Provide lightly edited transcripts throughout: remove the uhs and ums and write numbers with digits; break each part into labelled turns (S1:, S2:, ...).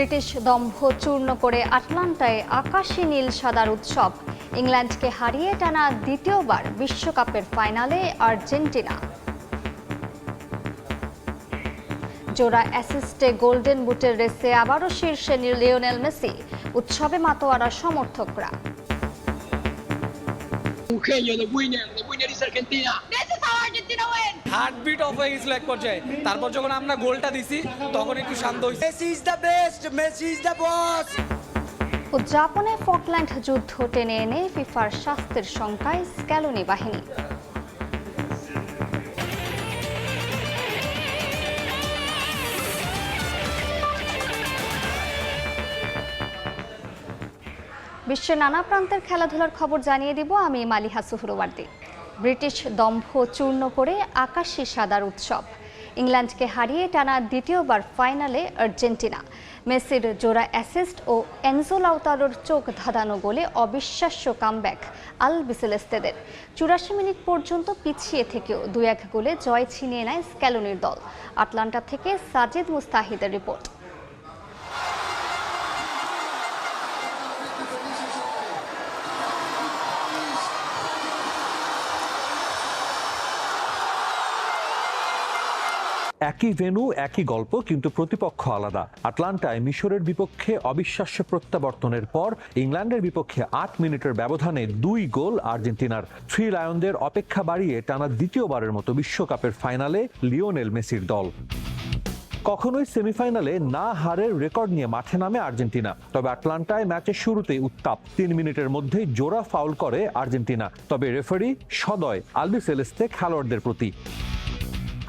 S1: British দম্ভ চূর্ণ করে আটলান্টায় আকাশী নীল সাদার উৎসব। ইংল্যান্ডকে হারিয়ে টানা দ্বিতীয়বার বিশ্বকাপের ফাইনালে আর্জেন্টিনা। জোড়া অ্যাসিস্টে গোল্ডেন বুটের রেসে আবারও শীর্ষে লিওনেল মেসি। উৎসবে মাতোয়ারা সমর্থকরা।
S2: হার্টবিট অফ হয়ে গেছিল এক পর্যায়ে, তারপর যখন আমরা গোলটা দিছি তখন একটু শান্ত হয়েছে।
S3: Messi is the best, Messi is the boss.
S1: উদযাপনে ফকল্যান্ড যুদ্ধ টেনে এনে ফিফার শাস্তির শঙ্কায় স্ক্যালোনি বাহিনী। বিশ্বের নানা প্রান্তের খেলাধুলার খবর জানিয়ে দিব আমি মালিহা সুহরওয়ার্দী। ব্রিটিশ দম্ভ চূর্ণ করে আকাশী সাদার উৎসব। ইংল্যান্ডকে হারিয়ে টানা দ্বিতীয়বার ফাইনালে আর্জেন্টিনা। মেসির জোড়া অ্যাসিস্ট ও এনজো লাউতারোর চোখ ধাঁধানো গোলে অবিশ্বাস্য কামব্যাক আলবিসেলেস্তেদের। ৮৪ মিনিট পর্যন্ত পিছিয়ে থেকেও ২-১ গোলে জয় ছিনিয়ে নেয় স্ক্যালোনির দল। আটলান্টা থেকে সাজিদ মুস্তাহিদের রিপোর্ট।
S4: একই ভেন্যু, একই গল্প, কিন্তু প্রতিপক্ষ আলাদা। আটলান্টায় মিশরের বিপক্ষে অবিশ্বাস্য প্রত্যাবর্তনের পর ইংল্যান্ডের বিপক্ষে ৮ মিনিটের ব্যবধানে ২ গোল আর্জেন্টিনার। থ্রি লায়নদের অপেক্ষা বাড়িয়ে টানা দ্বিতীয়বারের মতো বিশ্বকাপের ফাইনালে লিওনেল মেসির দল। কখনোই সেমিফাইনালে না হারের রেকর্ড নিয়ে মাঠে নামে আর্জেন্টিনা। তবে আটলান্টায় ম্যাচের শুরুতেই উত্তাপ। ৩ মিনিটের মধ্যেই জোড়া ফাউল করে আর্জেন্টিনা। তবে রেফারি সদয় আলবিসেলেস্তে খেলোয়াড়দের প্রতি।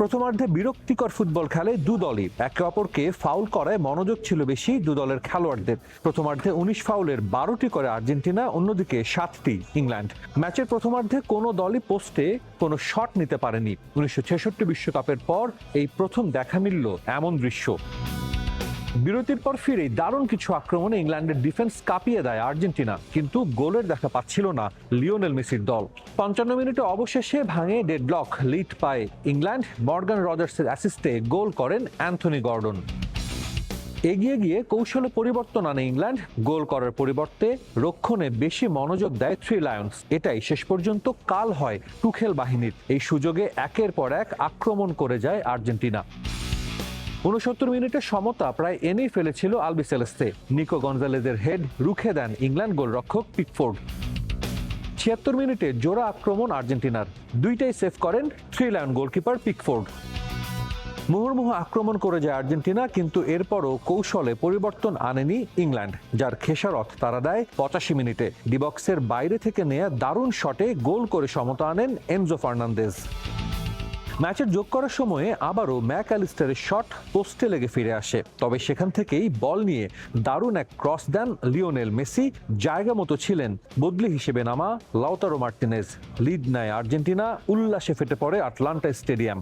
S4: প্রথমার্ধে বিরক্তিকর ফুটবল খেলে দু দলই। একে অপরকে ফাউল করায় মনোযোগ ছিল বেশি দু দলের খেলোয়াড়দের। প্রথমার্ধে ১৯ ফাউলের ১২টি করে আর্জেন্টিনা, অন্যদিকে ৭টি ইংল্যান্ড। ম্যাচের প্রথমার্ধে কোনো দলই পোস্টে কোনো শট নিতে পারেনি। ১৯৬৬ বিশ্বকাপের পর এই প্রথম দেখা মিলল এমন দৃশ্য। বিরতির পর ফিরেই দারুণ কিছু আক্রমণে ইংল্যান্ডের ডিফেন্স কাঁপিয়ে দেয় আর্জেন্টিনা, কিন্তু গোলের দেখা পাচ্ছিল না লিওনেল মেসির দল। ৫৫ মিনিটে অবশেষে ভাঙে ডেডলক, লিড পায় ইংল্যান্ড। মর্গান রজার্সের অ্যাসিস্টে গোল করেন অ্যান্থনি গর্ডন। এগিয়ে গিয়ে কৌশলে পরিবর্তন আনে ইংল্যান্ড। গোল করার পরিবর্তে রক্ষণে বেশি মনোযোগ দেয় থ্রি লায়ন্স। এটাই শেষ পর্যন্ত কাল হয় টুখেল বাহিনীর। এই সুযোগে একের পর এক আক্রমণ করে যায় আর্জেন্টিনা। ৬৯ মিনিটে সমতা প্রায় এনেই ফেলেছিল আলবিসেলেস্তে। নিকো গনজালেজের হেড রুখে দেন ইংল্যান্ড গোলরক্ষক পিকফোর্ড। ৭৬ মিনিটে জোড়া আক্রমণ আর্জেন্টিনার, দুইটাই সেভ করেন থ্রি লায়ন গোলকিপার পিকফোর্ড। মুহুর্মুহু আক্রমণ করে যায় আর্জেন্টিনা, কিন্তু এরপরও কৌশলে পরিবর্তন আনেনি ইংল্যান্ড, যার খেসারত তারা দেয় ৮৫ মিনিটে। ডিবক্সের বাইরে থেকে নেয়া দারুণ শটে গোল করে সমতা আনেন এনজো ফার্নান্দেজ। ম্যাচের যোগ করার সময়ে আবারও ম্যাক অ্যালিস্টারের শট পোস্টে লেগে ফিরে আসে। তবে সেখান থেকেই বল নিয়ে দারুণ এক ক্রস দেন লিওনেল মেসি। জায়গা মতো ছিলেন বদলি হিসেবে নামা লাউতারো মার্টিনেজ। লিড নেয় আর্জেন্টিনা, উল্লাসে ফেটে পড়ে আটলান্টা স্টেডিয়াম।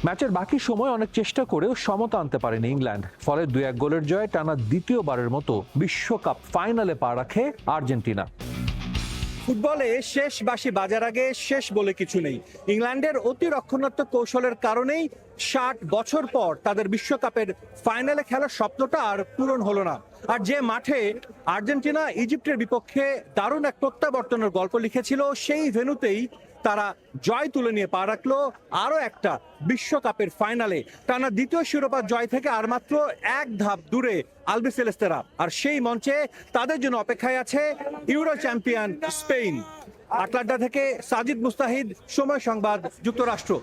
S4: ম্যাচের বাকি সময় অনেক চেষ্টা করেও সমতা আনতে পারেনি ইংল্যান্ড। ফলে ২-১ গোলের জয়ে টানা দ্বিতীয়বারের মতো বিশ্বকাপ ফাইনালে পা রাখে আর্জেন্টিনা।
S5: ফুটবলে শেষ বাঁশি বাজার আগে শেষ বলে কিছু নেই। ইংল্যান্ডের অতি রক্ষণাত্মক কৌশলের কারণেই ৬০ বছর পর তাদের বিশ্বকাপের ফাইনালে খেলার স্বপ্নটা আর পূরণ হলো না। আর যে মাঠে আর্জেন্টিনা ইজিপ্টের বিপক্ষে দারুণ এক প্রত্যাবর্তনের গল্প লিখেছিল, সেই ভেন্যুতেই তারা জয় তুলে নিয়ে পা রাখলো আরো একটা বিশ্বকাপের ফাইনালে। টানা দ্বিতীয় শিরোপা জয় থেকে আর মাত্র এক ধাপ দূরে আলবিসেলেস্তেরা। আর সেই মঞ্চে তাদের জন্য অপেক্ষায় আছে ইউরো চ্যাম্পিয়ন স্পেন। আটলান্টা থেকে সাজিদ মুস্তাহিদ, সময় সংবাদ, যুক্তরাষ্ট্র।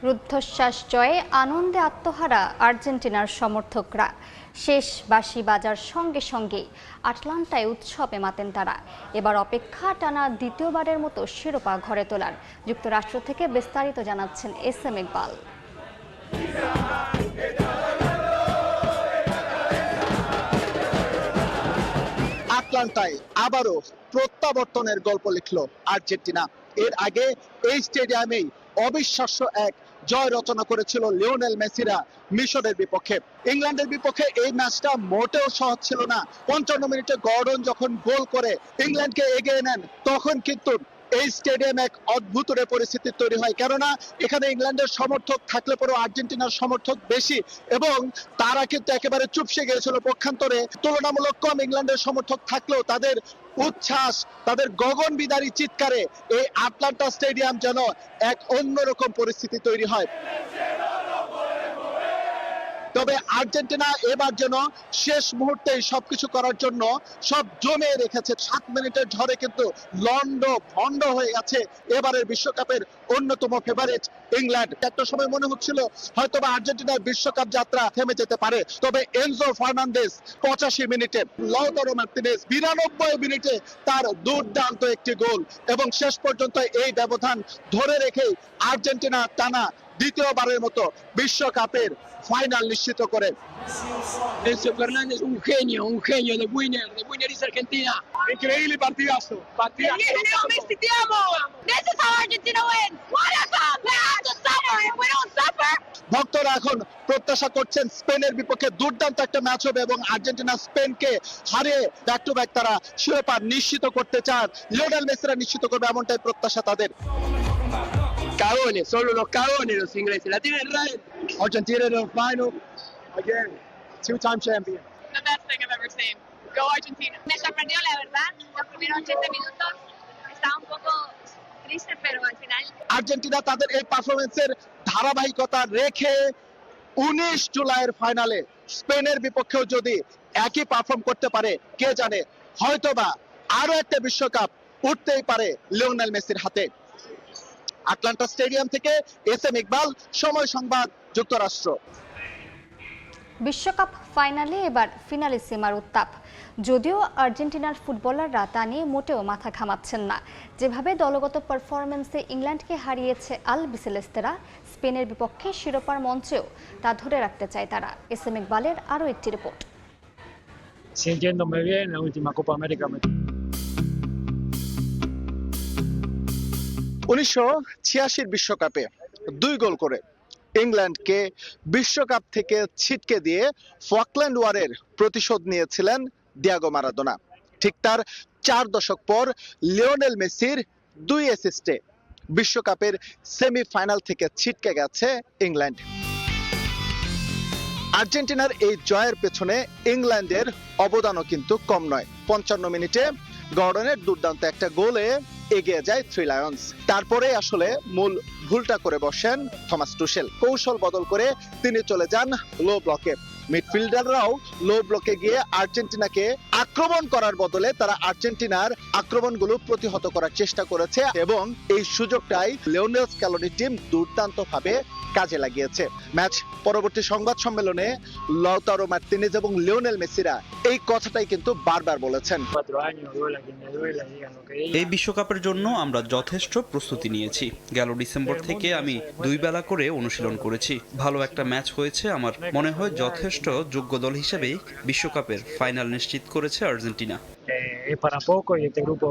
S1: রুদ্ধশ্বাস জয়ে আনন্দে আত্মহারা আর্জেন্টিনার সমর্থকরা। শেষ বাঁশি বাজার সঙ্গে সঙ্গেই আটলান্টায় উৎসবে মাতেন তারা। এবার অপেক্ষা টানা দ্বিতীয়বারের মতো শিরোপা ঘরে তোলার। যুক্তরাষ্ট্র থেকে বিস্তারিত জানাচ্ছেন SM ইকবাল।
S6: আটলান্টায় আবারও প্রত্যাবর্তনের গল্প লিখল আর্জেন্টিনা। এর আগে এই স্টেডিয়ামেই অবিশ্বাস্য এক জয় রচনা করেছিল লিওনেল মেসিরা মিশরের বিপক্ষে। ইংল্যান্ডের বিপক্ষে এই ম্যাচটা মোটেও সহজ ছিল না। ৫৫ মিনিটে গর্ডন যখন গোল করে ইংল্যান্ডকে এগিয়ে নেন, তখন কিন্তু এই স্টেডিয়ামে এক অদ্ভুত পরিস্থিতি তৈরি হয়, কেননা এখানে ইংল্যান্ডের সমর্থক থাকলে পরেও আর্জেন্টিনার সমর্থক বেশি এবং তারা কিন্তু একেবারে চুপসে গিয়েছিল। পক্ষান্তরে তুলনামূলক কম ইংল্যান্ডের সমর্থক থাকলেও তাদের উচ্ছ্বাস, তাদের গগন বিদারী চিৎকারে এই আটলান্টা স্টেডিয়াম যেন এক অন্যরকম পরিস্থিতি তৈরি হয়। তবে আর্জেন্টিনা এবার যেন শেষ মুহূর্তে সবকিছু করার জন্য সব জমে রেখেছে। 7 মিনিটের ঝড়ে কিন্তু লন্ড ভন্ড হয়ে গেছে এবারের বিশ্বকাপের অন্যতম ফেভারিট ইংল্যান্ড। একটা সময় মনে হচ্ছিল হয়তোবা আর্জেন্টিনার বিশ্বকাপ যাত্রা থেমে যেতে পারে, তবে এনজো ফার্নান্দেজ 85 মিনিটে, লাউতারো মার্টিনেজ 92 মিনিটে তার দুর্দান্ত একটি গোল এবং শেষ পর্যন্ত এই ব্যবধান ধরে রেখেই আর্জেন্টিনা টানা দ্বিতীয়বারের মতো বিশ্বকাপের ফাইনাল নিশ্চিত করে।
S7: Enzo Fernández, un genio de Winner is Argentina.
S6: Increíble partidazo.
S8: Leo Messi, te amo. This is how Argentina wins. What a time. We have to suffer and we don't suffer.
S6: ভক্তরা এখন প্রত্যাশা করছেন স্পেনের বিপক্ষে দুর্দান্ত একটা ম্যাচ হবে এবং আর্জেন্টিনা স্পেনকে হারিয়ে ব্যাক টু ব্যাক তারা শিরোপা নিশ্চিত করতে চান। লিওনেল মেসিরা নিশ্চিত করবে এমনটাই প্রত্যাশা তাদের।
S7: Cagones, solo los cagones los ingleses. La tienen red.
S6: Argentina in the final again, 2-time champion.
S8: The best thing I've ever seen. Go Argentina. Me sorprendió la verdad. Los primeros 80 minutos estaba un poco triste, pero al final
S6: Argentina তাদের এই পারফরমেন্সের ধারাবাহিকতা রেখে 19 জুলাইয়ের ফাইনালে স্পেনের বিপক্ষেও যদি একই পারফর্ম করতে পারে, কে জানে হয়তোবা আরো একটা বিশ্বকাপ উঠতেই পারে লিওনেল মেসির হাতে। আটলান্টা স্টেডিয়াম থেকে এসএম ইকবাল, সময় সংবাদ, যুক্তরাষ্ট্র।
S1: বিশ্বকাপ ফাইনালে এবার ফিনালিসিমার উত্তাপ। যদিও আর্জেন্টিনার ফুটবলাররা তা নিয়ে মোটেও মাথা ঘামাচ্ছেন না। যেভাবে দলগত পারফরম্যান্সে ইংল্যান্ডকে হারিয়েছে আলবিসেলেস্তেরা, স্পেনের বিপক্ষে শিরোপার মঞ্চেও তা ধরে রাখতে চায় তারা। এসএম ইকবালের আরও একটি report.
S9: Sintiéndome bien, la última Copa América me
S6: 1986 বিশ্বকাপে 2 গোল করে ইংল্যান্ডকে বিশ্বকাপ থেকে ছিটকে দিয়ে ফকল্যান্ড ওয়ারের প্রতিশোধ নিয়েছিলেন ডিয়েগো মারাদোনা। ঠিক তার 4 দশক পর লিওনেল মেসির 2 অ্যাসিস্টে বিশ্বকাপের সেমিফাইনাল থেকে ছিটকে গেছে ইংল্যান্ড। আর্জেন্টিনার এই জয়ের পেছনে ইংল্যান্ডের অবদানও কিন্তু কম নয়। 55 মিনিটে গর্ডনের দুর্দান্ত একটা গোলে এগিয়ে যায় থ্রি লায়ন্স। তারপরে আসলে মূল ভুলটা করে বসেন থমাস টুশেল। কৌশল বদল করে তিনি চলে যান লো ব্লকে। মিডফিল্ডাররাও লো ব্লকে গিয়ে আর্জেন্টিনাকে আক্রমণ করার বদলে তারা আর্জেন্টিনার আক্রমণগুলো প্রতিহত করার চেষ্টা করেছে এবং এই সুযোগটাই লিওনেল স্ক্যালোনি টিম দুর্দান্তভাবে কাজে লাগিয়েছে। ম্যাচ পরবর্তী সংবাদ সম্মেলনে লাউতারো মার্টিনেজ এবং লিওনেল মেসিরা এই কথাটাই কিন্তু বারবার বলেছেন।
S9: 4 años, duela quien le duela, digan lo que digan.
S10: এই বিশ্বকাপের জন্য আমরা যথেষ্ট প্রস্তুতি নিয়েছি। গেল ডিসেম্বর থেকে আমি 2 বেলা করে অনুশীলন করেছি। ভালো একটা ম্যাচ হয়েছে। আমার মনে হয় যথেষ্ট যোগ্য দল হিসেবেই বিশ্বকাপের ফাইনাল নিশ্চিত করেছে Argentina.
S9: Es para poco y este grupo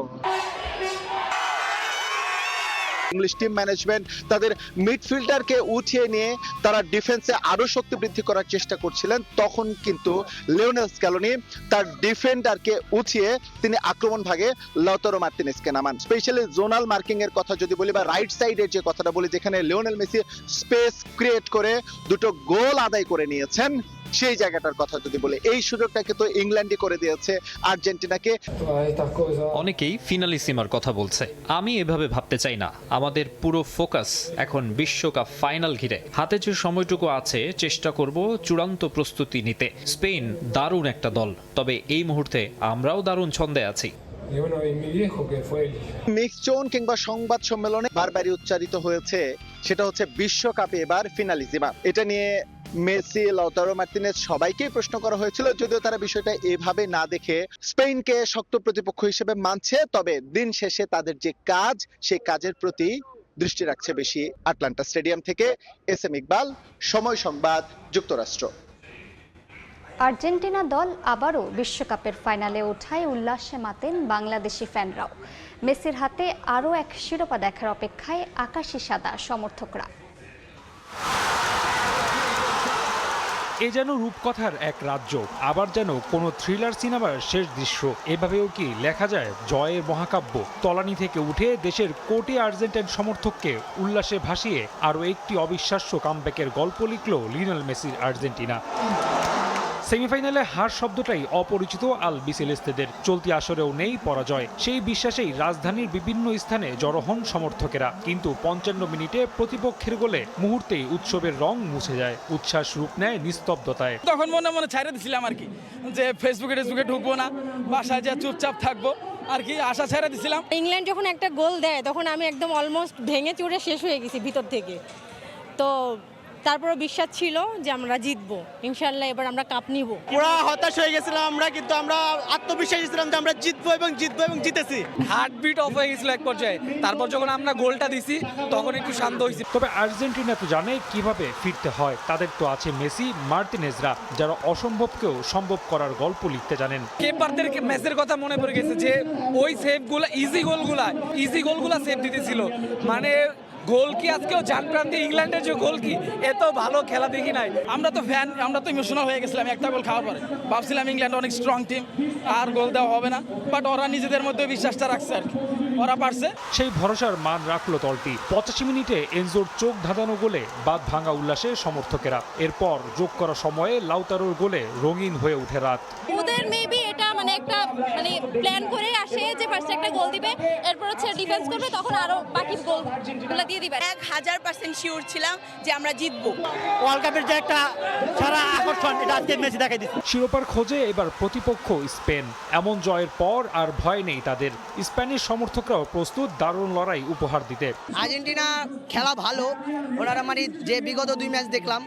S6: English team management তাদের মিডফিল্ডারকে উঠিয়ে নিয়ে তারা ডিফেন্সে আরো শক্তি বৃদ্ধি করার চেষ্টা করছিলেন। তখন কিন্তু লিওনেল স্ক্যালোনি তার ডিফেন্ডারকে উঠিয়ে তিনি আক্রমণ ভাগে লাউতারো মার্টিনেজকে নামান। স্পেশালি জোনাল মার্কিং এর কথা যদি বলি বা রাইট সাইডের যে কথাটা বলি, যেখানে লিওনেল মেসি স্পেস ক্রিয়েট করে 2টো গোল আদায় করে নিয়েছেন, সেই জায়গাটার কথা যদি বলি, এই সুযোগটাকে তো ইংল্যান্ডই করে দিয়েছে আর্জেন্টিনাকে।
S11: অনেকেই ফিনালিসিমার কথা বলছে, আমি এভাবে ভাবতে চাই না। আমাদের পুরো ফোকাস এখন বিশ্বকাপ ফাইনাল ঘিরে। হাতে যে সময়টুকু আছে চেষ্টা করব চূড়ান্ত প্রস্তুতি নিতে। স্পেন দারুণ একটা দল, তবে এই মুহূর্তে আমরাও দারুণ ছন্দে আছি।
S6: মিক্সচোন কিংবা সংবাদ সম্মেলনে বারবারই উচ্চারিত হয়েছে, সেটা হচ্ছে বিশ্বকাপে এবার ফিনালিসিমা। এটা নিয়ে মেসি, লাউতারো মার্টিনেজ সবাইকেই প্রশ্ন করা হয়েছিল, যদিও তারা বিষয়টা এভাবে না দেখে স্পেনকে শক্ত প্রতিপক্ষ হিসেবে মানছে। তবে দিন শেষে তাদের যে কাজ, সেই কাজের প্রতি দৃষ্টি রাখছে বেশি। আটলান্টা স্টেডিয়াম থেকে এসএম ইকবাল, সময় সংবাদ, যুক্তরাষ্ট্র।
S1: আর্জেন্টিনা দল আবারও বিশ্বকাপের ফাইনালে ওঠায় উল্লাসে মাতেন বাংলাদেশি ফ্যানরাও। মেসির হাতে আরও এক শিরোপা দেখার অপেক্ষায় আকাশি সাদা সমর্থকরা।
S12: এ যেন রূপকথার এক রাজ্য, আবার যেন কোনো থ্রিলার সিনেমার শেষ দৃশ্য। এভাবেও কি লেখা যায় জয়ের মহাকাব্য? তলানি থেকে উঠে দেশের কোটি আর্জেন্টাইন সমর্থককে উল্লাসে ভাসিয়ে আরও একটি অবিশ্বাস্য কামব্যাকের গল্প লিখল লিওনেল মেসির আর্জেন্টিনা। সেমিফাইনালে হার শব্দটাই অপরিচিত আল বিসেলেস্তেদের। চলতি আসরেও নেই পরাজয়, সেই বিশ্বাসেই রাজধানীর বিভিন্ন স্থানে জড়ো হন সমর্থকেরা। কিন্তু 55 মিনিটে প্রতিপক্ষের গোলে মুহূর্তেই উৎসবের রং মুছে যায়, উচ্ছ্বাস রূপ নেয় নিস্তব্ধতায়।
S2: তখন মনে মনে ছাইড়ে দিছিলাম আর কি, যে ফেসবুকে ঢুকবো না, বাসায় যে চুপচাপ থাকবো আর কি, আশা ছেড়ে দিছিলাম।
S8: ইংল্যান্ড যখন একটা গোল দেয় তখন আমি একদম অলমোস্ট ভেঙে চুরে শেষ হয়ে গেছি ভিতর থেকে। তো তারপরও বিশ্বাস ছিল যে আমরা জিতবো, ইনশাল্লাহ এবার আমরা কাপ নিব।
S3: পুরা হতাশ হয়ে গেছিলাম আমরা, কিন্তু আমরা আত্মবিশ্বাসী ছিলাম যে আমরা জিতবো এবং জিতেছি।
S2: হার্টবিট অফ হয়ে গেছিল এক পর্যায়ে, তারপর যখন আমরা গোলটা দিছি তখন একটু শান্ত হয়েছি।
S12: তবে আর্জেন্টিনা তো জানে কিভাবে ফিরতে হয়। তাদের তো আছে মেসি, মার্টিনেজরা, যারা অসম্ভবকেও সম্ভব করার গল্প লিখতে জানেন।
S2: কেপারদের ম্যাচের কথা মনে পড়ে গেছে, যে ওই সেভগুলা ইজি গোলগুলা সেভ দিতেছিল। মানে গোল কি আজকেও জানপ্রাণ দিয়ে ইংল্যান্ডের যে গোল কি, এত ভালো খেলা দেখি নাই। আমরা তো ফ্যান, আমরা তো ইমোশনাল হয়ে গেছিলাম একটা গোল খাওয়ার পরে। ভাবছিলাম ইংল্যান্ড অনেক স্ট্রং টিম, আর গোল দেওয়া হবে না, বাট ওরা নিজেদের মধ্যে বিশ্বাসটা রাখছে আর কি, ওরা পারছে।
S12: সেই ভরসার মান রাখলো দলটি। 85 মিনিটে এনজোর চোখ ধাঁধানো গোলে বাদ ভাঙা উল্লাসে সমর্থকেরা। এরপর যোগ করা সময়ে লাউতারোর গোলে রঙিন হয়ে ওঠে রাত।
S8: ওদের মেবি এটা একটা প্ল্যান করে আসে যে ফার্স্টে একটা গোল দিবে, এরপর হচ্ছে ডিফেন্স করবে, তখন আরো বাকি গোলগুলো দিয়ে দিবে। 1000% শিওর ছিলাম যে আমরা জিতবো।
S3: ওয়ার্ল্ড কাপের যে একটা সারা আকর্ষণ, এটা আজকে মেসি দেখাই দিচ্ছে।
S12: শিরোপার খোঁজে এবার প্রতিপক্ষ স্পেন। এমন জয়ের পর আর ভয় নেই তাদের। স্প্যানিশ সমর্থকরাও প্রস্তুত দারুণ লড়াই উপহার দিতে।
S3: আর্জেন্টিনা খেলা ভালো, ওনারা যে বিগত 2 ম্যাচ দেখলাম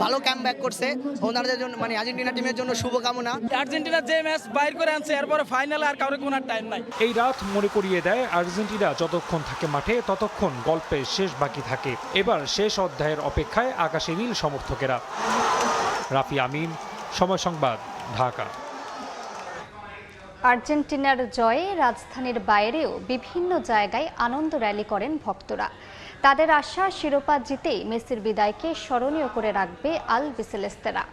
S3: ভালো কামব্যাক করছে, ওনাদের জন্য আর্জেন্টিনা টিমের জন্য শুভকামনা।
S2: আর্জেন্টিনা যে ম্যাচ বাইর করে আনছে, এরপরে ফাইনালে আর কারো কোনো টাইম নাই।
S12: এই রাত মনে করিয়ে দেয় আর্জেন্টিনা যতক্ষণ থাকে মাঠে ততক্ষণ গল্পের শেষ বাকি থাকে। এবার শেষ অধ্যায়ের অপেক্ষায় আকাশে নীল সমর্থকেরা। রাফি আমিন, সময় সংবাদ, ঢাকা।
S1: আর্জেন্টিনার জয়ে রাজধানীর বাইরেও বিভিন্ন জায়গায় আনন্দ র্যালি করেন ভক্তরা। তাদের আশা, শিরোপা জিতেই মেসির বিদায়কে স্মরণীয় করে রাখবে আল বিসেলেস্তেরা।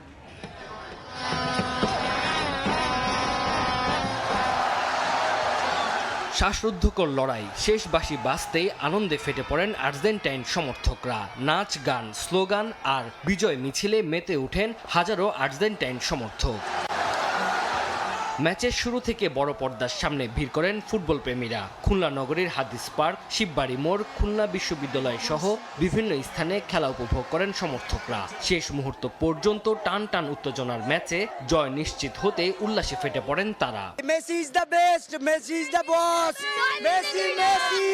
S13: শ্বাসরুদ্ধকর লড়াই, শেষ বাঁশি বাজতেই আনন্দে ফেটে পড়েন আর্জেন্টাইন সমর্থকরা। নাচ, গান, স্লোগান আর বিজয় মিছিলে মেতে ওঠেন হাজারো আর্জেন্টাইন সমর্থক। ম্যাচের শুরু থেকে বড় পর্দার সামনে ভিড় করেন ফুটবল প্রেমীরা। খুলনা নগরীর হাদিস পার্ক, শিববাড়ি মোড়, খুলনা বিশ্ববিদ্যালয় সহ বিভিন্ন স্থানে খেলা উপভোগ করেন সমর্থকরা। শেষ মুহূর্ত পর্যন্ত টান টান উত্তেজনার ম্যাচে জয় নিশ্চিত হতে উল্লাসে ফেটে পড়েন তারা।
S3: Messi is the best, Messi is the boss, Messi Messi.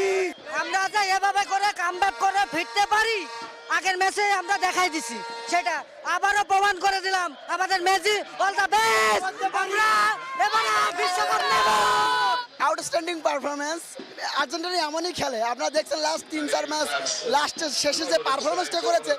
S3: আমরা যে এভাবে করে কামব্যাক করে ফিরতে পারি, আগের ম্যাচে আমরা দেখাই দিছি, সেটা আবারও প্রমাণ করে দিলাম আমাদের মেসি অল দ্য বেস্ট। আমরা এবারে বিশ্বকাপ নেব। Outstanding performance. আর্জেন্টিনা এমনই খেলে, আপনারা দেখছেন লাস্ট 3-4 ম্যাচ, লাস্টের শেষে যে পারফরম্যান্সটা করেছে,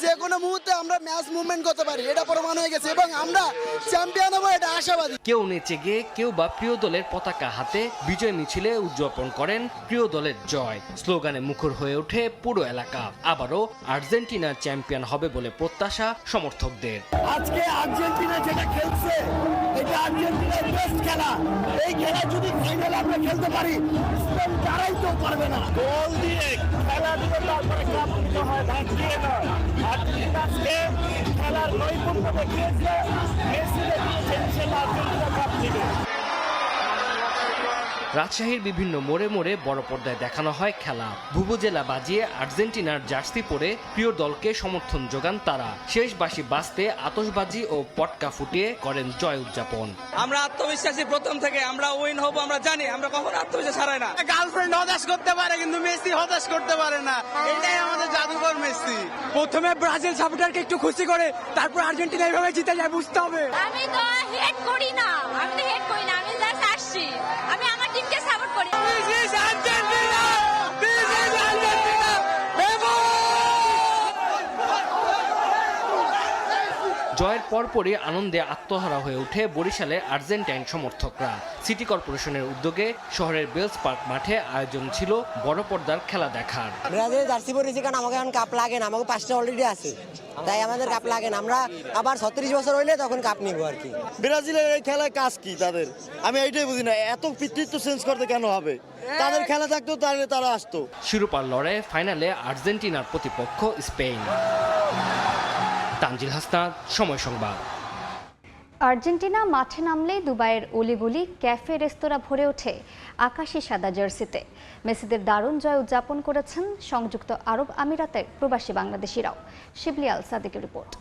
S3: যে কোনো মুহূর্তে আমরা ম্যাচ মুভমেন্ট করতে পারি, এটা প্রমাণ হয়ে গেছে এবং আমরা চ্যাম্পিয়ন হবো, এটা আশাবাদী।
S13: কেউ নেচে গিয়ে, কেউ বা প্রিয় দলের পতাকা হাতে বিজয় মিছিলে উদযাপন করেন প্রিয় দলের জয়। স্লোগানে মুখর হয়ে ওঠে পুরো এলাকা। আবারও আর্জেন্টিনা চ্যাম্পিয়ন হবে বলে প্রত্যাশা সমর্থকদের।
S3: আজকে আর্জেন্টিনা যেটা খেলছে, এটা আর্জেন্টিনার বেস্ট খেলা। এই খেলা যদি ফাইনালে আমরা খেলতে পারি, স্পেন তারাই তো পারবে না। গোল দিয়ে খেলা দিয়ে তারপরে কাপ নিতে হয়, ভাগ দিয়ে নয়। আর্জেন্টিনা আজকে খেলার নৈপুণ্য দেখিয়েছে, মেসি দেখিয়েছে, ইনশাআল্লাহ আর্জেন্টিনা কাপ নেবে।
S13: রাজশাহীর বিভিন্ন মোড়ে মোড়ে বড় পর্দায় দেখানো হয় খেলা। ভুবুজেলা বাজিয়ে আর্জেন্টিনার জার্সি পরে প্রিয় দলকে সমর্থন যোগান তারা। শেষ বাঁশি বাজতে আতশবাজি ও পটকা ফুটিয়ে করেন জয় উদযাপন।
S2: আমরা আত্মবিশ্বাসী প্রথম থেকে, আমরা উইন হব আমরা জানি, আমরা কখনো আত্মবিশ্বাস হারাই না। গার্লফ্রেন্ড হতাশ করতে পারে কিন্তু মেসি হতাশ করতে পারে না, এটাই আমাদের জাদুকর মেসি। প্রথমে ব্রাজিল সাপোর্টারকে একটু খুশি করে তারপর আর্জেন্টিনা এইভাবে জিতে যায়, বুঝতে হবে।
S8: আমি তো হেড করি না, আমি জাস্ট আসছি, আমি আমার টিমকে সাপোর্ট করি।
S13: জয়ের পরপরই আনন্দে আত্মহারা হয়ে ওঠে বরিশালে আর্জেন্টাইন সমর্থকরা। সিটি কর্পোরেশনের উদ্যোগে শহরের বেলস পার্ক মাঠে আয়োজন ছিল বড় পর্দার খেলা দেখার।
S3: ব্রাজিলের জার্সি পরেছি কারণ আমাকে এখন কাপ লাগে না, আমাকে 5টা অলরেডি আছে, তাই আমাদের কাপ লাগে না। আমরা আবার 36 বছর হইলে তখন কাপ নিব আর কি।
S14: ব্রাজিলের এই খেলায় কাজ কি তাদের, আমি এইটাই বুঝি না, এত পিতৃত্ব চেঞ্জ করতে কেন হবে? তাদের খেলা থাকতো তাহলে তারা আসতো।
S13: শিরোপার লড়াইয়ে ফাইনালে আর্জেন্টিনার প্রতিপক্ষ স্পেন। তানজিল হাসনাত, সময় সংবাদ।
S1: আর্জেন্টিনা মাঠে নামলেই দুবাইয়ের অলিগলি, ক্যাফে, রেস্তোরাঁ ভরে ওঠে আকাশি সাদা জার্সিতে। মেসিদের দারুণ জয় উদযাপন করেছেন সংযুক্ত আরব আমিরাতের প্রবাসী বাংলাদেশিরাও। শিবলি আল সাদিকের রিপোর্ট।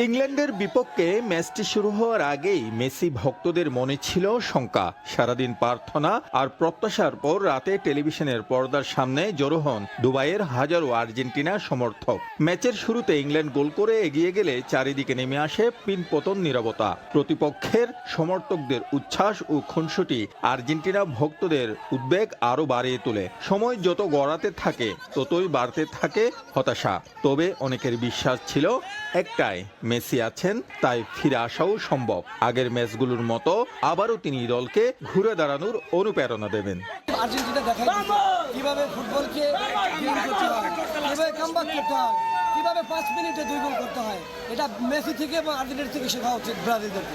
S15: ইংল্যান্ডের বিপক্ষে ম্যাচটি শুরু হওয়ার আগেই মেসি ভক্তদের মনে ছিল শঙ্কা। সারাদিন প্রার্থনা আর প্রত্যাশার পর রাতে টেলিভিশনের পর্দার সামনে জড়ো হন দুবাইয়ের হাজারো আর্জেন্টিনা সমর্থক। ম্যাচের শুরুতে ইংল্যান্ড গোল করে এগিয়ে গেলে চারিদিকে নেমে আসে পিনপতন নীরবতা। প্রতিপক্ষের সমর্থকদের উচ্ছ্বাস ও খুনসুটি আর্জেন্টিনা ভক্তদের উদ্বেগ আরও বাড়িয়ে তোলে। সময় যত গড়াতে থাকে ততই বাড়তে থাকে হতাশা। তবে অনেকের বিশ্বাস ছিল একটাই, মেসি আছেন তাই ফিরে আসাও সম্ভব। আগের ম্যাচগুলোর মতো আবারও তিনি দলকে ঘুরে দাঁড়ানোর অনুপ্রেরণা দেবেন।
S3: আর্জেন্টিনা দেখাই কিভাবে ফুটবলকে করতে হয়, কিভাবে কামব্যাক করতে হয়, কিভাবে 5 মিনিটে 2 গোল করতে হয়। এটা মেসি থেকে এবং আর্জেন্টিনা থেকে শেখা উচিত ব্রাজিলদেরকে।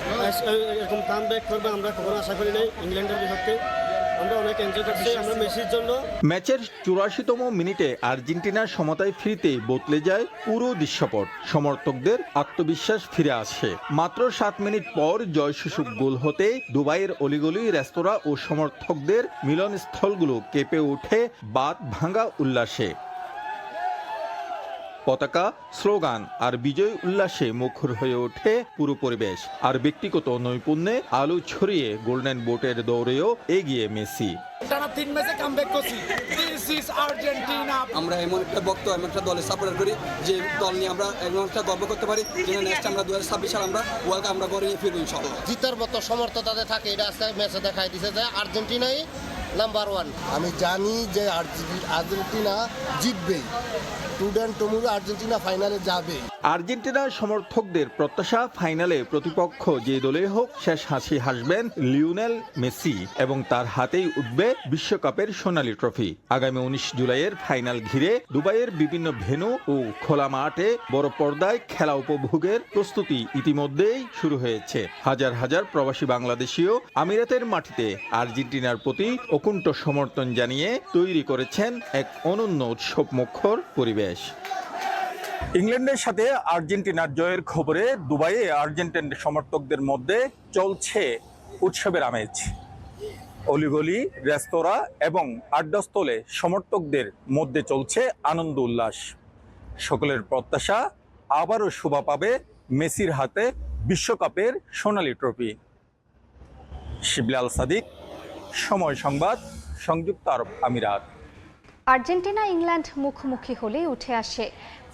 S14: এরকম কামব্যাক করবে আমরা কখনো আশা করি নাই ইংল্যান্ডের বিপক্ষে। আমরা অনেক এনজয় করছি আমরা মেসির জন্য।
S15: ম্যাচের 84তম মিনিটে আর্জেন্টিনার সমতায় ফিরতে বদলে যায় পুরো দৃশ্যপট। সমর্থকদের আত্মবিশ্বাস ফিরে আসে। মাত্র 7 মিনিট পর জয়সূচক গোল হতে দুবাইয়ের অলিগলি, রেস্তোরাঁ ও সমর্থকদের মিলনস্থলগুলো কেঁপে ওঠে বাঁধ ভাঙা উল্লাসে। পতাকা, স্লোগান আর বিজয় উল্লাসে মুখর হয়ে ওঠে পুরো পরিবেশ। আর ব্যক্তিগত নৈপুণ্যে আলো ছড়িয়ে গোল্ডেন বোটের দৌড়েও এগিয়ে মেসি।
S14: টানা 3 ম্যাচে কামব্যাক করছি। This is Argentina.
S2: আমরা এমন একটা বক্ত, এমন একটা দলের সাপোর্ট করি যে দল নিয়ে আমরা এমন একটা গর্ব করতে পারি যেন নেক্সট আমরা 2026 সাল আমরা ওয়ার্ল্ড কাপ আমরা করে নিয়ে ফিরবো ইনশাআল্লাহ।
S14: জিতার মতো সমর্থ তাদের থাকে, এটা আজকে ম্যাচে দেখাই দিছে যে আর্জেন্টিনাই নাম্বার 1। আমি জানি যে আর্জেন্টিনা জিতবেই। আর্জেন্টিনা ফাইনালে যাবে।
S15: আর্জেন্টিনার সমর্থকদের প্রত্যাশা ফাইনালে প্রতিপক্ষ যে দলে হোক শেষ হাসি হাসবেন লিওনেল মেসি এবং তার হাতেই উঠবে বিশ্বকাপের সোনালী ট্রফি। আগামী 19 জুলাইয়ের ফাইনাল ঘিরে দুবাইয়ের বিভিন্ন ভেন্যু ও খোলা মাঠে বড় পর্দায় খেলা উপভোগের প্রস্তুতি ইতিমধ্যেই শুরু হয়েছে। হাজার হাজার প্রবাসী বাংলাদেশীও আমিরাতের মাটিতে আর্জেন্টিনার প্রতি অকুণ্ঠ সমর্থন জানিয়ে তৈরি করেছেন এক অনন্য উৎসবমুখর পরিবেশ।
S5: ইংল্যান্ডের সাথে আর্জেন্টিনার জয়ের খবরে দুবাইয়ে আর্জেন্টিন সমর্থকদের মধ্যে চলছে উৎসবের আমেজ। অলিগলি, রেস্তোরাঁ এবং আড্ডাস্থলে সমর্থকদের মধ্যে চলছে আনন্দ উল্লাস। সকলের প্রত্যাশা আবারও শোভা পাবে মেসির হাতে বিশ্বকাপের সোনালী ট্রফি। শিবলি আল সাদিক, সময় সংবাদ, সংযুক্ত আরব আমিরাত।
S1: আর্জেন্টিনা ইংল্যান্ড মুখোমুখি হলেই উঠে আসে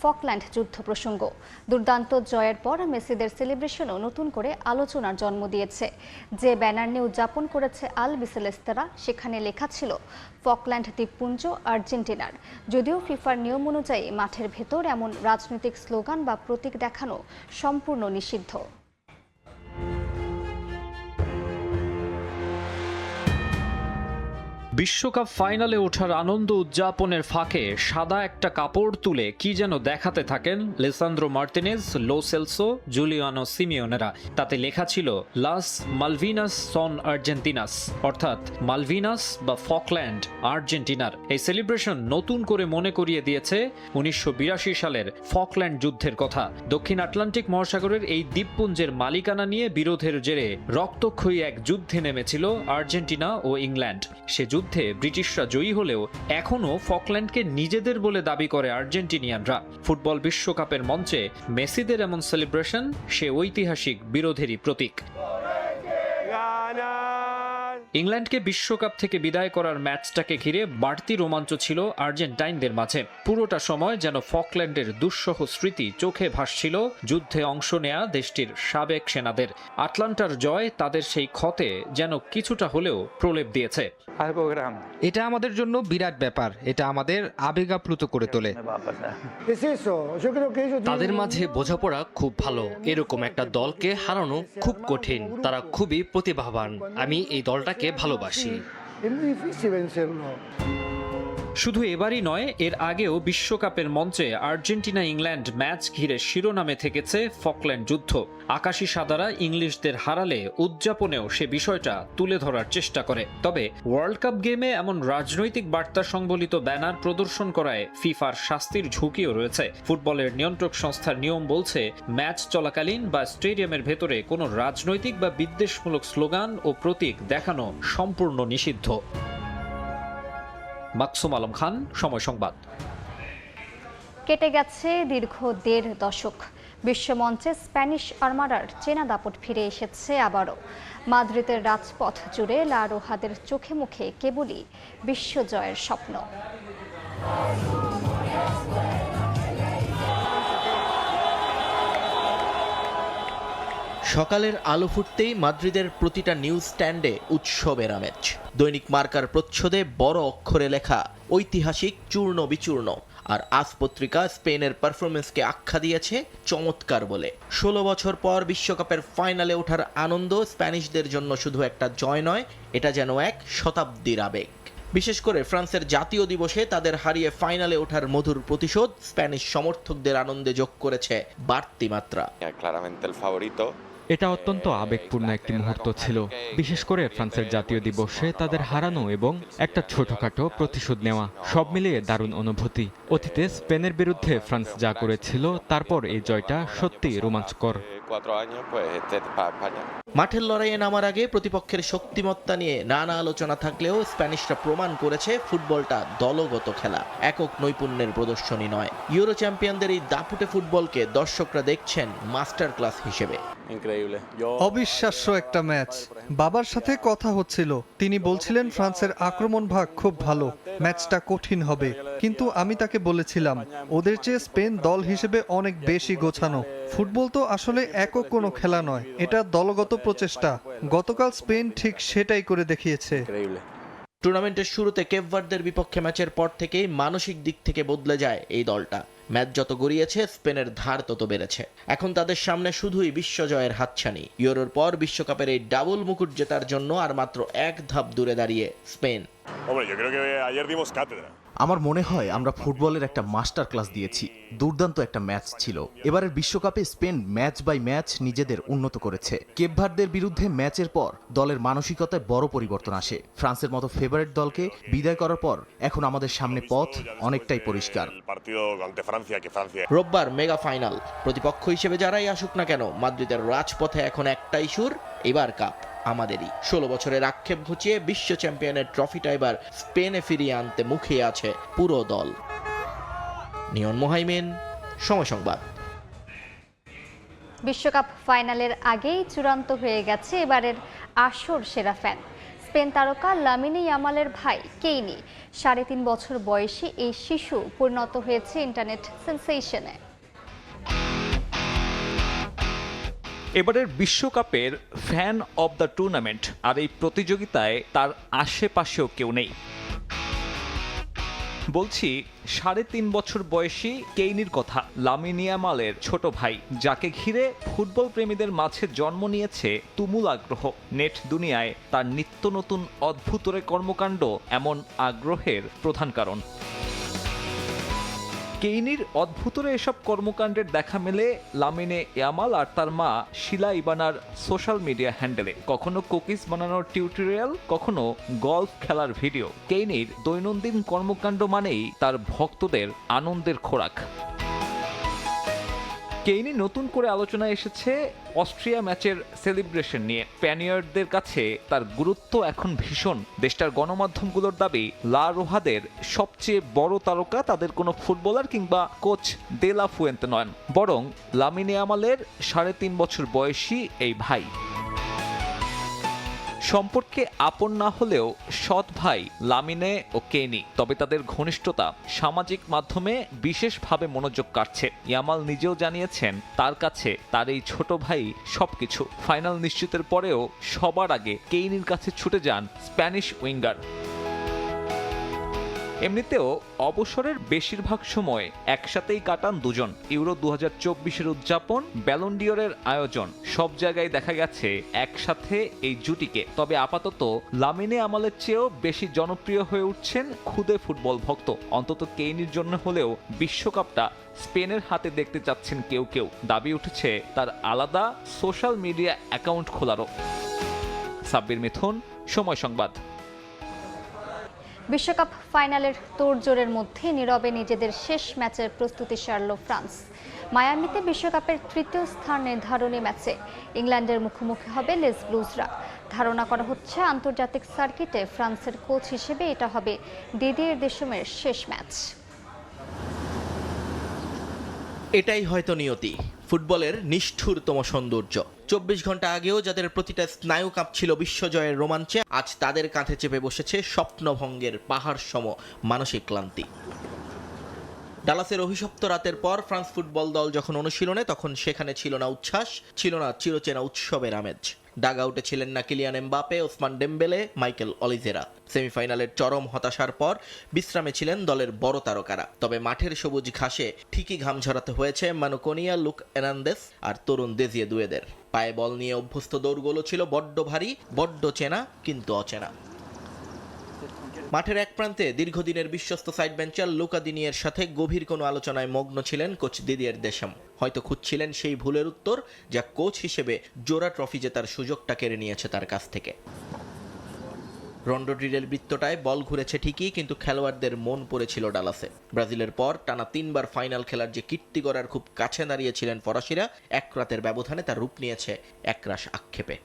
S1: ফকল্যান্ড যুদ্ধ প্রসঙ্গ। দুর্দান্ত জয়ের পর মেসিদের সেলিব্রেশনও নতুন করে আলোচনার জন্ম দিয়েছে। যে ব্যানার নিয়ে উদযাপন করেছে আল বিসেলেস্তেরা, সেখানে লেখা ছিল ফকল্যান্ড দ্বীপপুঞ্জ আর্জেন্টিনার। যদিও ফিফার নিয়ম অনুযায়ী মাঠের ভেতর এমন রাজনৈতিক স্লোগান বা প্রতীক দেখানো সম্পূর্ণ নিষিদ্ধ।
S11: বিশ্বকাপ ফাইনালে ওঠার আনন্দ উদযাপনের ফাঁকে সাদা একটা কাপড় তুলে কি যেন দেখাতে থাকেন Lisandro Martinez, Lo Celso, Giuliano সিমিওনেরা। তাতে লেখা ছিল লাস মালভিনাস সন আর্জেন্টিনাস, অর্থাৎ মালভিনাস বা ফকল্যান্ড আর্জেন্টিনার। এই সেলিব্রেশন নতুন করে মনে করিয়ে দিয়েছে 1982 সালের ফকল্যান্ড যুদ্ধের কথা। দক্ষিণ আটলান্টিক মহাসাগরের এই দ্বীপপুঞ্জের মালিকানা নিয়ে বিরোধের জেরে রক্তক্ষয়ী এক যুদ্ধে নেমেছিল আর্জেন্টিনা ও ইংল্যান্ড। সে যুদ্ধে ব্রিটিশরা জয়ী হলেও এখনও ফকল্যান্ডকে নিজেদের বলে দাবি করে আর্জেন্টিনিয়ানরা। ফুটবল বিশ্বকাপের মঞ্চে মেসিদের এমন সেলিব্রেশন সে ঐতিহাসিক বিরোধেরই প্রতীক। ইংল্যান্ডকে বিশ্বকাপ থেকে বিদায় করার ম্যাচটাকে ঘিরে বাড়তি রোমাঞ্চ ছিল আর্জেন্টাইনদের মাঝে। পুরোটা সময় যেন ফকল্যান্ডের দুঃসহ স্মৃতি চোখে ভাসছিল যুদ্ধে অংশ নেয়া দেশটির সাবেক সেনাদের। আটলান্টার জয় তাদের সেই ক্ষতে যেন কিছুটা হলেও প্রলেপ দিয়েছে।
S16: এটা আমাদের জন্য বিরাট ব্যাপার, এটা আমাদের আবেগাপ্লুত করে তোলে।
S13: তাদের মাঝে বোঝাপড়া খুব ভালো। এরকম একটা দলকে হারানো খুব কঠিন। তারা খুবই প্রতিভাবান। আমি এই দলটাকে ভালোবাসি।
S11: শুধু এবারই নয়, এর আগেও বিশ্বকাপের মঞ্চে আর্জেন্টিনা ইংল্যান্ড ম্যাচ ঘিরে শিরোনামে থেকেছে ফকল্যান্ড যুদ্ধ। আকাশী সাদারা ইংলিশদের হারালে উদযাপনেও সে বিষয়টা তুলে ধরার চেষ্টা করে। তবে ওয়ার্ল্ড কাপ গেমে এমন রাজনৈতিক বার্তা সংবলিত ব্যানার প্রদর্শন করায় ফিফার শাস্তির ঝুঁকিও রয়েছে। ফুটবলের নিয়ন্ত্রক সংস্থার নিয়ম বলছে, ম্যাচ চলাকালীন বা স্টেডিয়ামের ভেতরে কোনো রাজনৈতিক বা বিদ্বেষমূলক স্লোগান ও প্রতীক দেখানো সম্পূর্ণ নিষিদ্ধ। মাকসুম আলম খান, সময় সংবাদ।
S1: কেটে গেছে দীর্ঘ 1.5 দশক। বিশ্বমঞ্চে স্প্যানিশ আর্মাডার চেনা দাপট ফিরে এসেছে আবারও। মাদ্রিদের রাজপথ জুড়ে লা রোহাদের চোখে মুখে কেবলই বিশ্বজয়ের স্বপ্ন।
S17: সকালের আলো ফুটতেই মাদ্রিদের প্রতিটা নিউজ স্ট্যান্ডে উৎসবের আমেজ। দৈনিক মার্কার প্রচ্ছদে বড় অক্ষরে লেখা ঐতিহাসিক চূর্ণ বিচূর্ণ। আর আজ পত্রিকা স্পেনের পারফরমেন্সকে আখ্যা দিয়েছে চমৎকার বলে। 16 বছর পর বিশ্বকাপের ফাইনালে ওঠার আনন্দ স্প্যানিশদের জন্য শুধু একটা জয় নয়, এটা যেন এক শতাব্দীর আবেগ। বিশেষ করে ফ্রান্সের জাতীয় দিবসে তাদের হারিয়ে ফাইনালে ওঠার মধুর প্রতিশোধ স্প্যানিশ সমর্থকদের আনন্দে যোগ করেছে বাড়তি মাত্রা।
S16: এটা অত্যন্ত আবেগপূর্ণ একটি মুহূর্ত ছিল, বিশেষ করে ফ্রান্সের জাতীয় দিবসে তাদের হারানো এবং একটা ছোটখাটো প্রতিশোধ নেওয়া, সব মিলিয়ে দারুণ অনুভূতি। অতীতে স্পেনের বিরুদ্ধে ফ্রান্স যা করেছিল, তারপর এই জয়টা সত্যি রোমাঞ্চকর।
S17: মাঠের লড়াইয়ে নামার আগে প্রতিপক্ষের শক্তিমত্তা নিয়ে নানা আলোচনা থাকলেও স্প্যানিশরা প্রমাণ করেছে ফুটবলটা দলগত খেলা, একক নৈপুণ্যের প্রদর্শনী নয়। ইউরো চ্যাম্পিয়নদের এই দাপুটে ফুটবলকে দর্শকরা দেখছেন মাস্টার ক্লাস হিসেবে।
S18: অবিশ্বাস্য একটা ম্যাচ। বাবার সাথে কথা হচ্ছিল, তিনি বলছিলেন ফ্রান্সের আক্রমণ ভাগ খুব ভালো, ম্যাচটা কঠিন হবে। কিন্তু আমি তাকে বলেছিলাম, ওদের চেয়ে স্পেন দল হিসেবে অনেক বেশি গোছানো। ফুটবল তো আসলে একক কোনো খেলা নয়, এটা দলগত প্রচেষ্টা। গতকাল স্পেন ঠিক সেটাই করে দেখিয়েছে।
S17: টুর্নামেন্টের শুরুতে কেপ ভার্দের বিপক্ষে ম্যাচের পর থেকেই মানসিক দিক থেকে বদলে যায় এই দলটা। ম্যাচ যত গড়িয়েছে স্পেনের ধার তত বেড়েছে। এখন তাদের সামনে শুধুই বিশ্বজয়ের হাতছানি। ইউরোর পর বিশ্বকাপের এই ডাবল মুকুট জেতার জন্য আর মাত্র এক ধাপ দূরে দাঁড়িয়ে স্পেন।
S19: আমার মনে হয় আমরা ফুটবলের একটা মাস্টার ক্লাস দিয়েছি। দুর্দান্ত একটা ম্যাচ ছিল। এবারের বিশ্বকাপে স্পেন ম্যাচ বাই ম্যাচ নিজেদের উন্নত করেছে। কেপ ভার্দের বিরুদ্ধে ম্যাচের পর দলের মানসিকতায় বড় পরিবর্তন আসে। ফ্রান্সের মতো ফেভারিট দলকে বিদায় করার পর এখন আমাদের সামনে পথ অনেকটাই পরিষ্কার।
S17: রোববার মেগা ফাইনাল। প্রতিপক্ষ হিসেবে যারাই আসুক না কেন, মাদ্রিদের রাজপথে এখন একটাই সুর, এবার কাপ আমাদেরই। 16 বছরের আক্ষেপ ঘুচিয়ে বিশ্ব চ্যাম্পিয়নের ট্রফিটা এবার স্পেনে ফিরিয়ে আনতে মুখিয়ে আছে পুরো দল। নিয়ন মোহাইমেন, সময় সংবাদ।
S1: বিশ্বকাপ ফাইনালের আগেই চূড়ান্ত হয়ে গেছে এবারের আসর সেরা ফ্যান। স্পেন তারকা লামিনে ইয়ামালের ভাই কেইনি। 3.5 বছর বয়সী এই শিশু পরিণত হয়েছে ইন্টারনেট সেন্সেশনে।
S20: এবারের বিশ্বকাপের ফ্যান অব দ্য টুর্নামেন্ট, আর এই প্রতিযোগিতায় তার আশেপাশেও কেউ নেই। বলছি 3.5 বছর বয়সী কেইনির কথা, লামিনে ইয়ামালের ছোট ভাই, যাকে ঘিরে ফুটবল প্রেমীদের মাঝে জন্ম নিয়েছে তুমুল আগ্রহ। নেট দুনিয়ায় তার নিত্য নতুন অদ্ভুতরে কর্মকাণ্ড এমন আগ্রহের প্রধান কারণ। কেইনির অদ্ভুতরে এসব কর্মকাণ্ডের দেখা মেলে লামিনে ইয়ামাল আর তার মা শিলা ইবানার সোশ্যাল মিডিয়া হ্যান্ডেলে। কখনো কুকিজ বানানোর টিউটোরিয়াল, কখনো গলফ খেলার ভিডিও। কেইনির দৈনন্দিন কর্মকাণ্ড মানেই তার ভক্তদের আনন্দের খোরাক। কেইনি নতুন করে আলোচনায় এসেছে অস্ট্রিয়া ম্যাচের সেলিব্রেশন নিয়ে। স্প্যানিয়ার্ডদের কাছে তার গুরুত্ব এখন ভীষণ। দেশটার গণমাধ্যমগুলোর দাবি, লা রোহাদের সবচেয়ে বড় তারকা তাদের কোনো ফুটবলার কিংবা কোচ দে লা ফুয়েন্তে নন, বরং লামিনে ইয়ামালের 3.5 বছর বয়সী এই ভাই। সম্পর্কে আপন না হলেও সৎ ভাই লামিনে ও কেনি, তবে তাদের ঘনিষ্ঠতা সামাজিক মাধ্যমে বিশেষভাবে মনোযোগ কাটছে। ইয়ামাল নিজেও জানিয়েছেন তার কাছে তার এই ছোট ভাই সবকিছু। ফাইনাল নিশ্চিতের পরেও সবার আগে কেইনির কাছে ছুটে যান স্প্যানিশ উইঙ্গার। এমনিতেও অবসরের বেশিরভাগ সময় একসাথেই কাটান দুজন। ইউরো 2024-এর উদযাপন, ব্যালন ডিওরের আয়োজন, সব জায়গায় দেখা গেছে একসাথে এই জুটিকে। তবে আপাতত লামিনে আমালের চেয়েও বেশি জনপ্রিয় হয়ে উঠছেন খুদে ফুটবল ভক্ত। অন্তত কেইনির জন্য হলেও বিশ্বকাপটা স্পেনের হাতে দেখতে চাচ্ছেন কেউ কেউ। দাবি উঠেছে তার আলাদা সোশ্যাল মিডিয়া অ্যাকাউন্ট খোলারও। সাব্বির মিথুন, সময় সংবাদ।
S1: বিশ্বকাপ ফাইনালের তোড়জোড়ের মধ্যে নীরবে নিজেদের শেষ ম্যাচের প্রস্তুতি সারল ফ্রান্স। মায়ামিতে বিশ্বকাপের তৃতীয় স্থান নির্ধারণী ম্যাচে ইংল্যান্ডের মুখোমুখি হবে লেস ব্লুজরা। ধারণা করা হচ্ছে আন্তর্জাতিক সার্কিটে ফ্রান্সের কোচ হিসেবে এটা হবে দিদিয়ের দেশমের শেষ ম্যাচ।
S17: এটাই হয়তো নিয়তি, ফুটবলের নিষ্ঠুরতম সৌন্দর্য। 24 ঘন্টা আগেও যাদের প্রতিটা স্নায়ু কাঁপছিল বিশ্বজয়ের রোমাঞ্চে, আজ তাদের কাঁধে চেপে বসেছে স্বপ্নভঙ্গের পাহাড় সম মানসিক ক্লান্তি। ডালাসের অভিশপ্ত রাতের পর ফ্রান্স ফুটবল দল যখন অনুশীলনে, তখন সেখানে ছিল না উচ্ছ্বাস, ছিল না চিরচেনা উৎসবের আমেজ। ডাগ আউটে ছিলেন না Kylian Mbappe, Ousmane Dembele, Michael Olivera. সেমিফাইনালের চরম হতাশার পর বিশ্রামে ছিলেন দলের বড় তারকারা। তবে মাঠের সবুজ ঘাসে ঠিকই ঘাম ঝরাতে হয়েছে মানুকোনিয়া, লুক এনান্দেস আর তরুণ দেজিয়ে দুয়েদের। পায়ে বল নিয়ে অভ্যস্ত দৌড়গুলো ছিল বড্ড ভারী, বড্ড চেনা কিন্তু অচেনা। মাঠের এক প্রান্তে দীর্ঘদিনের বিশ্বস্ত সাইড বেঞ্চার লুকা দিনিয়ের সাথে গভীর কোনো আলোচনায় মগ্ন ছিলেন কোচ দিদিয়ের দেশম। হয়তো খুঁজছিলেন সেই ভুলের উত্তর যা কোচ হিসেবে জোড়া ট্রফি জেতার সুযোগটা কেড়ে নিয়েছে তার কাছ থেকে। রন্ডোড্রিলের বৃত্তটায় বল ঘুরেছে ঠিকই, কিন্তু খেলোয়াড়দের মন পড়েছিল ডালাসে। ব্রাজিলের পর টানা 3 বার ফাইনাল খেলার যে কীর্তি গড়ার খুব কাছে দাঁড়িয়েছিলেন ফরাসিরা, এক রাতের ব্যবধানে তার রূপ নিয়েছে একরাশ আক্ষেপে।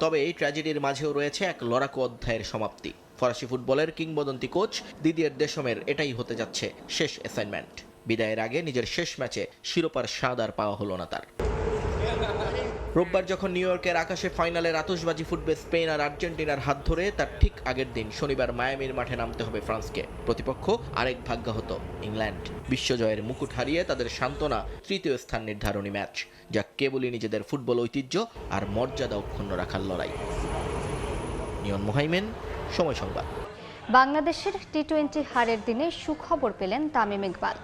S17: তবে এই ট্র্যাজেডির মাঝেও রয়েছে এক লড়াকু অধ্যায়ের সমাপ্তি। ফরাসি ফুটবলের কিংবদন্তি কোচ দিদিয়ের দেশমের এটাই হতে যাচ্ছে শেষ অ্যাসাইনমেন্ট। বিদায়ের আগে নিজের শেষ ম্যাচে শিরোপার স্বাদ আর পাওয়া হলো না তার। রোববার যখন নিউ ইয়র্কের আকাশে ফাইনালের আতশবাজি ফুটবে স্পেন আর আর্জেন্টিনার হাত ধরে, তার ঠিক আগের দিন শনিবার মায়ামির মাঠে নামতে হবে ফ্রান্সকে। প্রতিপক্ষ আরেক ভাগ্যহত ইংল্যান্ড। বিশ্বজয়ের মুকুট হারিয়ে তাদের সান্ত্বনা তৃতীয় স্থান নির্ধারণী ম্যাচ, যা কেবলই নিজেদের ফুটবল ঐতিহ্য আর মর্যাদা অক্ষুণ্ণ রাখার লড়াই। নিয়ন মোহাইমেন, সময় সংবাদ।
S1: বাংলাদেশের টি-20 হারের দিনে সুখবর পেলেন তামিম ইকবাল।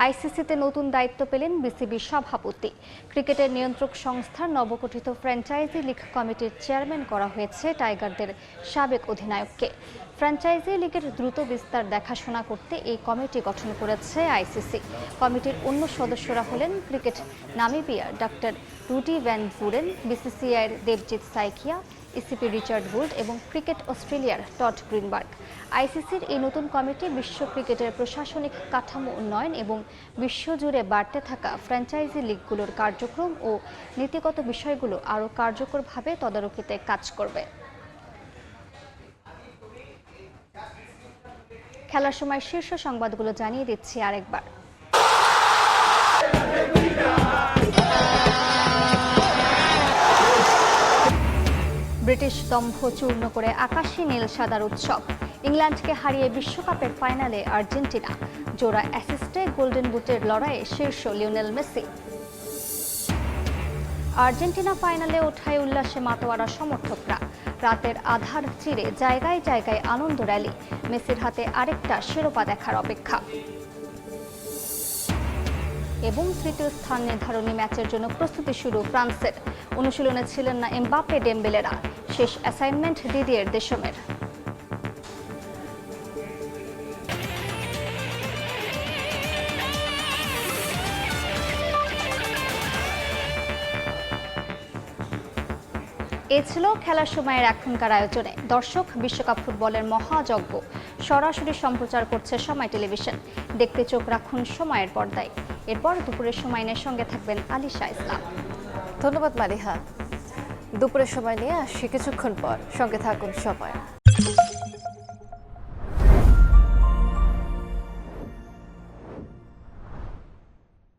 S1: আইসিসিতে নতুন দায়িত্ব পেলেন বিসিবি সভাপতি। ক্রিকেটের নিয়ন্ত্রক সংস্থার নবগঠিত ফ্র্যাঞ্চাইজি লীগ কমিটির চেয়ারম্যান করা হয়েছে টাইগারদের সাবেক অধিনায়ককে। ফ্র্যাঞ্চাইজি লীগের দ্রুত বিস্তার দেখাশোনা করতে এই কমিটি গঠন করেছে আইসিসি। কমিটির অন্য সদস্যরা হলেন ক্রিকেট নামিবিয়ার ডক্টর রুডি ভ্যান ভুরেন, বিসিসিআইয়ের Devajit Saikia, ECB Richard Gould এবং ক্রিকেট অস্ট্রেলিয়ার টড গ্রিনবার্গ। আইসিসির এই নতুন কমিটি বিশ্ব ক্রিকেটের প্রশাসনিক কাঠামো উন্নয়ন এবং বিশ্বজুড়ে বাড়তে থাকা ফ্র্যাঞ্চাইজি লিগগুলোর কার্যক্রম ও নীতিগত বিষয়গুলো আরও কার্যকরভাবে তদারকিতে কাজ করবে। খেলার সময় শীর্ষ সংবাদগুলো জানিয়ে দিচ্ছি আরেকবার। ব্রিটিশ দম্ভ চূর্ণ করে আকাশী নীল সাদার উৎসব। ইংল্যান্ডকে হারিয়ে বিশ্বকাপের ফাইনালে আর্জেন্টিনা। জোড়া অ্যাসিস্টে গোল্ডেন বুটের লড়াইয়ে শীর্ষ লিওনেল মেসি। আর্জেন্টিনা ফাইনালে ওঠায় উল্লাসে মাতোয়ারা সমর্থকরা। রাতের আধার চিরে জায়গায় জায়গায় আনন্দ র্যালি। মেসির হাতে আরেকটা শিরোপা দেখার অপেক্ষা। এবং তৃতীয় স্থান নির্ধারণী ম্যাচের জন্য প্রস্তুতি শুরু ফ্রান্সের। অনুশীলনে ছিলেন না এমবাপে, ডেম্বেলেরা। শেষ অ্যাসাইনমেন্ট দিদিয়ের দেশমের। এ ছিল খেলার সময়ের এখনকার আয়োজনে। দর্শক, বিশ্বকাপ ফুটবলের মহাযজ্ঞ সরাসরি সম্প্রচার করছে সময় টেলিভিশন। দেখতে চোখ রাখুন সময়ের পর্দায়। এরপর দুপুরের সময় নিয়ে সঙ্গে থাকবেন আলিশা ইসলাম।
S21: ধন্যবাদ মালিহা। দুপুরের সময় নিয়ে আসছি কিছুক্ষণ পর। সঙ্গে থাকুন সময়।